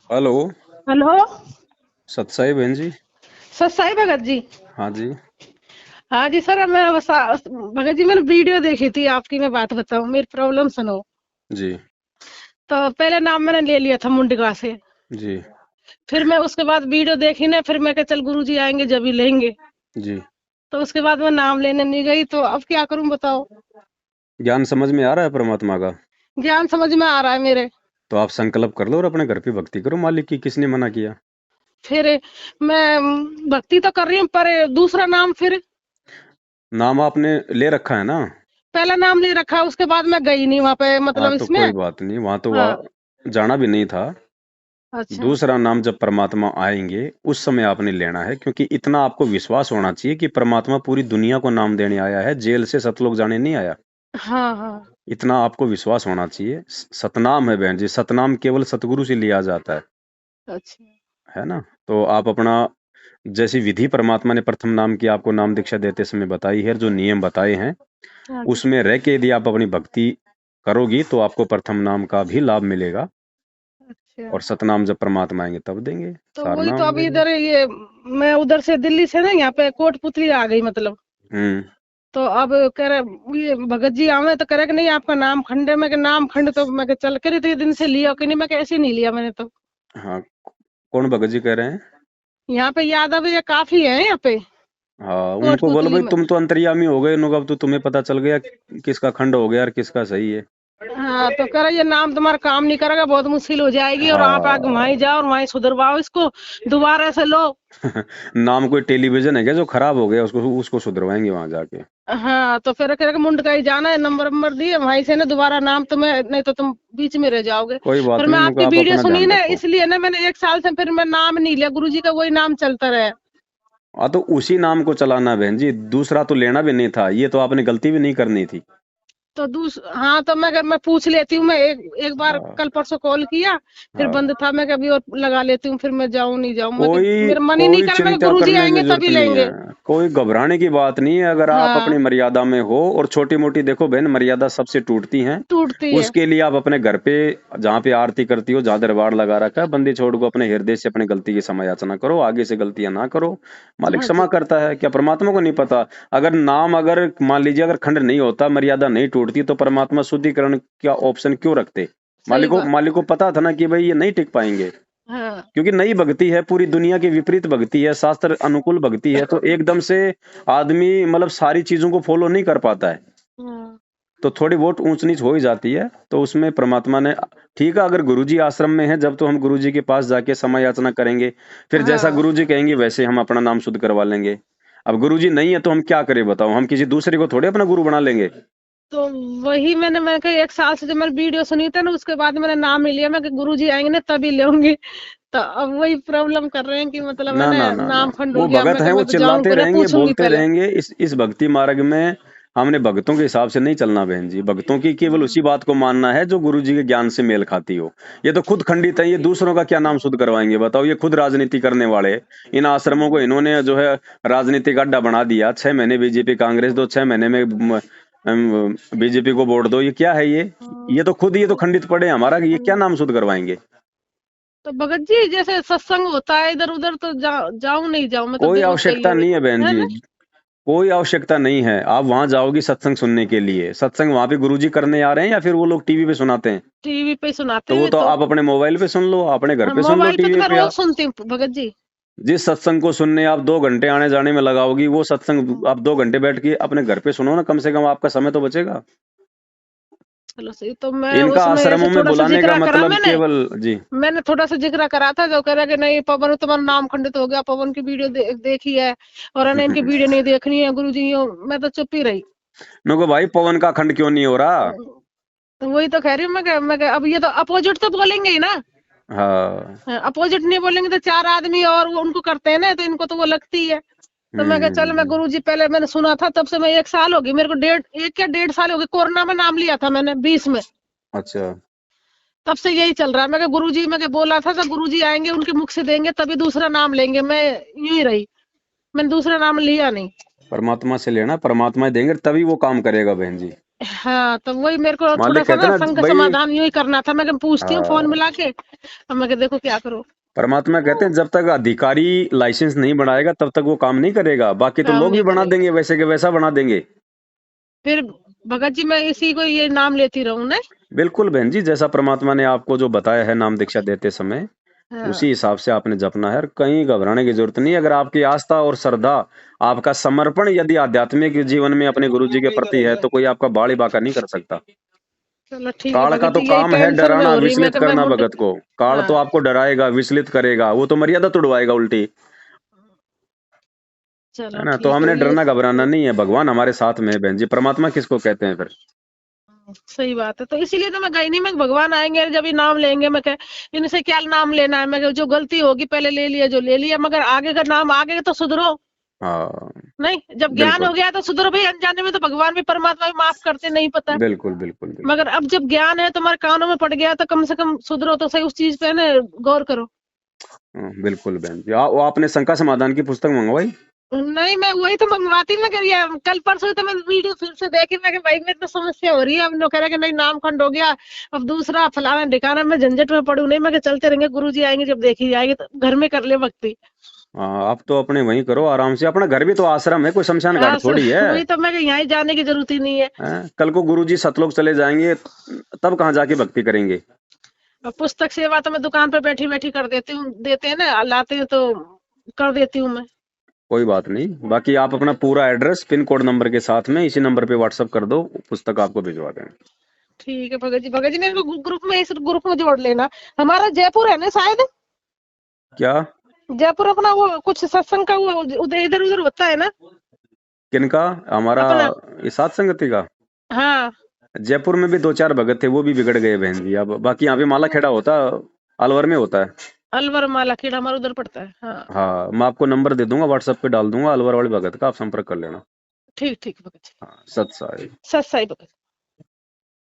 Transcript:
Hello. Hello. सतसाई बहन जी। Sir Sai Bhagat ji. हाँ जी। हाँ जी सर, भगत जी मैंने वीडियो देखी थी आपकी। मैं बात बताऊं, मेरी प्रॉब्लम सुनो। जी। तो पहले नाम मैंने ले लिया था मुंडका से। जी। फिर मैं उसके बाद वीडियो देखी ना, फिर मैं कहा चल गुरुजी आएंगे जब ही लेंगे। जी। तो उसके बाद मैं नाम लेने नहीं गई, तो अब क्या करूं बताओ। ज्ञान समझ में आ रहा है परमात्मा का? ज्ञान समझ में आ रहा है मेरे। तो आप संकल्प कर लो और अपने घर पे भक्ति करो। मालिक की किसने मना किया? फिर मैं भक्ति तो कर रही हूँ, पर दूसरा नाम फिर नाम आपने ले रखा है ना? पहला नाम ले रखा, उसके बाद मैं गई नहीं वहां पे, हाँ, मतलब तो इसमें। कोई बात नहीं, वहां तो हाँ। जाना भी नहीं था। अच्छा। दूसरा नाम जब परमात्मा आएंगे उस समय आपने लेना है, क्योंकि इतना आपको विश्वास होना चाहिए कि परमात्मा पूरी दुनिया को नाम देने आया है, जेल से सतलोक जाने नहीं आया। हाँ हाँ। इतना आपको विश्वास होना चाहिए। सतनाम है बहन जी, सतनाम केवल सतगुरु से लिया जाता अच्छा। है ना? तो आप अपना जैसी विधि परमात्मा ने प्रथम नाम की आपको नाम दीक्षा देते समय बताई है, जो नियम बताए हैं हाँ जी। उसमें रह के यदि आप अपनी भक्ति करोगी तो आपको प्रथम नाम का भी लाभ मिलेगा। अच्छा। और सतनाम जब परमात्मा आएंगे तब देंगे। तो सार वही तो नाम अभी देंगे। इधर ये, मैं उधर से दिल्ली से ना यहाँ पे कोटपुतली आ गई मतलब। हम्म। तो अब कह रहे ये भगत जी आवे, तो कह रहे कि नहीं आपका नाम खंड है। मैं कि नाम खंड तो मैं कि चल के तो ये दिन से लिया कि नहीं, मैं कि ऐसे नहीं लिया मैंने तो। हाँ। कौन भगत जी कह रहे हैं? यहाँ पे यादव ये काफी है यहाँ पे हाँ, उनको बोलो कोटपुतली भाई में। तुम तो अंतर्यामी हो गए नु, अब तो तुम्हें पता चल गया किसका खंड हो गया और किसका सही है। हाँ, तो कह रहे ये नाम तुम्हारा काम नहीं करेगा, बहुत मुश्किल हो जाएगी, और आप आगे वहीं हाँ। जाओ और वहीं सुधरवाओ इसको, दोबारा से लो। नाम कोई टेलीविजन है क्या जो खराब हो गया उसको उसको सुधरवाएंगे वहां जाके? हाँ, तो फिर कह रहे कि मुंडका ही जाना है, नंबर नंबर दिए वहीं से ना, दोबारा नाम तुम्हें नहीं तो तुम बीच में रह जाओगे। कोई फिर बात मैं नहीं, उनको आपकी आप वीडियो अपना सुनी ध्यान ना, रखो। इसलिए ना मैंने 1 साल से फिर मैं नाम नहीं लिया, गुरुजी का वही नाम चलता रहा। हाँ, तो उसी नाम को चलाना बहन जी, दूसरा तो लेना भी नहीं था, ये तो आपने गलती भी नहीं करनी थी। तो हाँ, तो मैं पूछ लेती हूँ। मैं एक एक बार हाँ। कल परसों कॉल किया, फिर हाँ। बंद था। मैं कभी और लगा लेती हूँ, फिर मैं जाऊँ नहीं जाऊँ, मैं कोई मेरा मन ही नहीं कोई कर, मैं चिंता गुरुजी करने की आएंगे जरूरत तभी नहीं है। लेंगे। कोई घबराने की बात नहीं है, अगर आप अपनी हाँ। मर्यादा में हो। और छोटी मोटी देखो बहन, मर्यादा सबसे टूटती हैं। टूटती है। उसके लिए आप अपने घर पे जहाँ पे आरती करती हो, जहाँ दरबार लगा रखा है, बंदी छोड़ को अपने हृदय से अपनी गलती की क्षमा याचना करो, आगे से गलतियां ना करो। मालिक हाँ क्षमा जी। करता है, क्या परमात्मा को नहीं पता? अगर नाम, अगर मान लीजिए अगर खंड नहीं होता, मर्यादा नहीं टूटती, तो परमात्मा शुद्धिकरण का ऑप्शन क्यों रखते? सही बात। मालिक को पता था ना कि भाई ये नहीं टिक पाएंगे। हाँ। क्योंकि नई भक्ति है, पूरी दुनिया के विपरीत भक्ति है, शास्त्र अनुकूल भक्ति है, तो एकदम से आदमी मतलब सारी चीजों को फॉलो नहीं कर पाता है। हाँ। तो थोड़ी बहुत ऊंच नीच हो ही जाती है, तो उसमें परमात्मा ने ठीक है। अगर गुरुजी आश्रम में है जब, तो हम गुरुजी के पास जाके समय याचना करेंगे। फिर जैसा हाँ, गुरुजी कहेंगे वैसे हम अपना नाम शुद्ध करवा लेंगे। अब गुरुजी नहीं है तो हम क्या करें बताओ? हम किसी दूसरे को थोड़े अपना गुरु बना लेंगे। तो वही मैं कहा 1 साल से जब मैंने वीडियो सुनी थी ना, उसके बाद मैंने नाम नहीं लिया। मैं कि गुरुजी आएंगे ना तभी लेंगे। तो अब वही प्रॉब्लम कर रहे हैं कि मतलब है ना ना, ना ना ना, नाम खंड हो वो गया। भगत मैं हैं, कि वो मैं तो जाऊं चिल्लाते को ना, रहेंगे, पूछूंगी बोलते पहले। रहेंगे। इस भक्ति मार्ग में हमने भक्तों के हिसाब से नहीं चलना बहन जी। भक्तों की केवल उसी बात को मानना है जो गुरु जी के ज्ञान से मेल खाती हो। ये तो खुद खंडित है, ये दूसरों का क्या नाम शुद्ध करवाएंगे बताओ? ये खुद राजनीति करने वाले। इन आश्रमों को इन्होंने जो है राजनीतिक अड्डा बना दिया। 6 महीने बीजेपी कांग्रेस दो, 6 महीने में बीजेपी को वोट दो। ये क्या है ये? ये तो खुद, ये तो खंडित पड़े हैं हमारा, कि ये क्या नाम शुद्ध करवाएंगे? तो भगत जी जैसे सत्संग होता है इधर उधर, तो जाऊं नहीं जाऊं, मैं तो कोई देखो आवश्यकता कहीं नहीं है बहन है जी। ना। कोई आवश्यकता नहीं है। आप वहां जाओगी सत्संग सुनने के लिए, सत्संग वहां पे गुरुजी करने आ रहे हैं या फिर वो लोग टीवी पे सुनाते हैं? टीवी पे तो सुनाते वो हैं तो तो। आप अपने मोबाइल पे सुन लो, अपने घर हाँ, पे सुन लो, मोबाइल पे तो टीवी मैं पे रोज आप। सुनती हूँ भगत जी। जिस सत्संग को सुनने आप 2 घंटे आने जाने में लगाओगी, वो सत्संग आप 2 घंटे बैठ के अपने घर पे सुनो ना, कम से कम आपका समय तो बचेगा। चलो सही, तो मैं इनका उसमें ऐसे आश्रमों में थोड़ा सा बुलाने का जिक्र करा मतलब मैंने। केवल जी। मैंने थोड़ा सा जिक्र करा था, जो कह रहा कि नहीं पवन तुम्हारा नाम खंडित हो गया, पवन की वीडियो देखी है, और है ना इनकी वीडियो नहीं देखनी है गुरुजी। मैं तो चुप ही रही। मैं को भाई पवन का खंड क्यों नहीं हो रहा? तो वही तो कह रही हूँ अब ये तो अपोजिट तो बोलेंगे ही ना। हाँ। अपोजिट नहीं बोलेंगे तो 4 आदमी और वो उनको करते हैं ना, तो इनको तो वो लगती है। तो मैं कहा चल, मैं हम्म। गुरुजी पहले मैंने सुना था, तब से मैं 1 साल हो गई मेरे को, डेढ़ एक क्या 1.5 साल हो गए। कोरोना में नाम लिया था मैंने 20 में। अच्छा। तब से यही चल रहा है। मैं गुरुजी, मैं बोला था तो गुरुजी आएंगे उनके मुख से देंगे तभी दूसरा नाम लेंगे। मैं यूं ही रही, मैंने दूसरा नाम लिया नहीं। परमात्मा से लेना, परमात्मा देंगे तभी वो काम करेगा बहन जी। हाँ तो वही मेरे को मान ले थोड़ा सा कहते ना ना संग का भाई, समाधान यूं ही करना था। मैं कहा पूछती हूँ फोन हाँ, मिला के, अब मैं कहा देखो क्या करूँ। परमात्मा कहते हैं जब तक अधिकारी लाइसेंस नहीं बनाएगा तब तक वो काम नहीं करेगा, बाकी तो काम लोग भी नहीं बना करेगा। देंगे, वैसे के वैसा बना देंगे। फिर भगत जी मैं इसी को ये नाम लेती रहूं ना। बिल्कुल बहन जी, जैसा परमात्मा ने आपको जो बताया है नाम दीक्षा देते समय, उसी हाँ हिसाब से आपने जपना है और कहीं घबराने की जरूरत नहीं है। अगर आपकी आस्था और श्रद्धा, आपका समर्पण यदि आध्यात्मिक जीवन में अपने गुरु जी के प्रति है तो कोई आपका बाल ही बाका नहीं कर सकता। चलो ठीक है काल का भगत तो जी, यही काम है टेंशन में डराना, हो रही मैं विचलित कि मैं करना मुड। भगत को। काल तो हाँ आपको डराएगा, विचलित करेगा, वो तो मर्यादा तोड़वाएगा उल्टी, है चलो ना। तो ठीक है हमने ये। डरना घबराना नहीं है, भगवान हमारे साथ में है बहन जी। परमात्मा किसको कहते हैं फिर? सही बात है, तो इसीलिए तो मैं गई नहीं। मैं भगवान आएंगे जब ये नाम लेंगे, मैं कह इनसे क्या नाम लेना है। मैं कहा, जो गलती होगी पहले ले लिया जो ले लिया, मगर आगे का नाम आगे तो सुधरो। हाँ, नहीं, जब ज्ञान बिल्कुल हो गया तो सुधरो भाई। अनजाने में तो भगवान भी परमात्मा भी माफ करते, नहीं पता। बिल्कुल बिल्कुल बिल्कुल। मगर अब जब ज्ञान है तुम्हारे कानों में पड़ गया तो कम से कम सुधरो तो सही, उस चीज पे ना गौर करो। बिल्कुल बहन जी, वो आपने शंका समाधान की पुस्तक मंगवाई? नहीं मैं वही तो मंगवाती। मैं कह रही कल परसों तो मैंने वीडियो फिर से देखी। मैं भाई मेरे तो समस्या हो रही है। अब लोग कह रहे कि नहीं नाम खंड हो गया, अब दूसरा फलाना ढिकाना, मैं झंझट में पड़ू नहीं। मैं कहा चलते रहेंगे, गुरुजी आएंगे जब देखी जाएगी, तो घर में कर ले भक्ति। हाँ, आप तो अपने वहीं करो आराम से, अपना घर भी तो आश्रम है, कोई शमशान घाट हाँ थोड़ी है। वही तो मैं कहा यहाँ ही जाने की जरूरत ही नहीं है। कल को गुरुजी सतलोक चले जाएंगे तब कहाँ जाके भक्ति करेंगे? अब पुस्तक सेवा तो मैं दुकान पर बैठी बैठी कर देती हूँ, देते हैं ना लाते हैं तो कर देती हूँ मैं। कोई बात नहीं, बाकी आप अपना पूरा एड्रेस पिन कोड नंबर के साथ में इसी नंबर पे व्हाट्सअप कर दो, पुस्तक आपको भिजवा देंगे। ठीक है भगत जी। भगत जी ने ग्रुप में, इस ग्रुप में जोड़ लेना। हमारा जयपुर है ना शायद। क्या? जयपुर अपना वो कुछ सत्संग का वो उधर इधर उधर होता है ना किनका? हमारा अपना। ये सात संगति का। हाँ जयपुर में भी दो चार भगत थे, वो भी बिगड़ गए बहन जी। अब बाकी यहाँ पे माला खेड़ा होता, अलवर में होता है। अलवर माला खेड़ा हमारा उधर पड़ता है। हाँ हाँ, मैं आपको नंबर दे दूंगा, व्हाट्सएप पे डाल दूंगा अलवर वाले भगत का, आप संपर्क कर लेना। ठीक ठीक भगत जी। हाँ, सत साई। सत साई भगत।